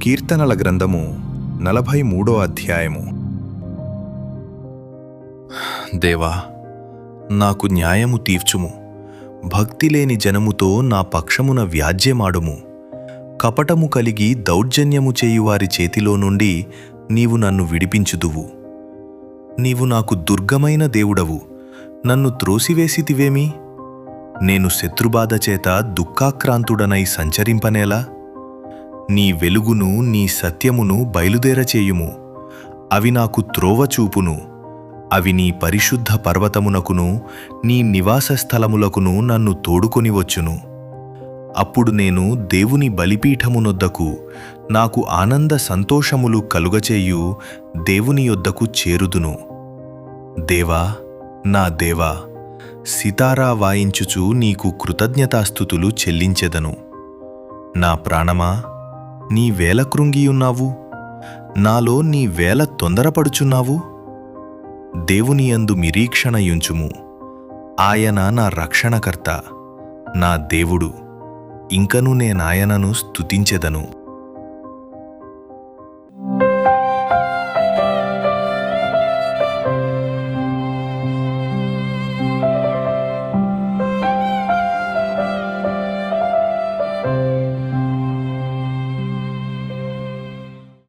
కీర్తనల గ్రంథము 43వ అధ్యాయము. దేవా, నాకు న్యాయము తీర్చుము. భక్తి లేని జనముతో నా పక్షమున వ్యాజ్యమాడుము. కపటము కలిగి దౌర్జన్యము చేయువారి చేతిలో నుండి నీవు నన్ను విడిపించుదువు. నీవు నాకు దుర్గమైన దేవుడవు, నన్ను త్రోసివేసితివేమి? నేను శత్రుబాధ చేత దుఃఖాక్రాంతుడనై సంచరింపనేలా? నీ వెలుగును, నీ సత్యమును బయలుదేరచేయుము. అవి నాకు త్రోవ చూపును. అవి నీ పరిశుద్ధ పర్వతమునకును నీ నివాస స్థలములకును నన్ను తోడుకొని వచ్చును. అప్పుడు నేను దేవుని బలిపీఠమునొద్దకు, నాకు ఆనంద సంతోషములు కలుగచేయు దేవుని యొద్దకు చేరుదును. దేవా, నా దేవా, సితారా వాయించుచు నీకు కృతజ్ఞతాస్తుతులు చెల్లించెదను. నా ప్రాణమా, నీ వేల కృంగియున్నావు, నాలో నీ వేల తొందరపడుచున్నావు. దేవుని యందు నిరీక్షణయుంచుము. ఆయన నా రక్షణకర్త, నా దేవుడు. ఇంకను నేనాయనను స్తుతించెదను.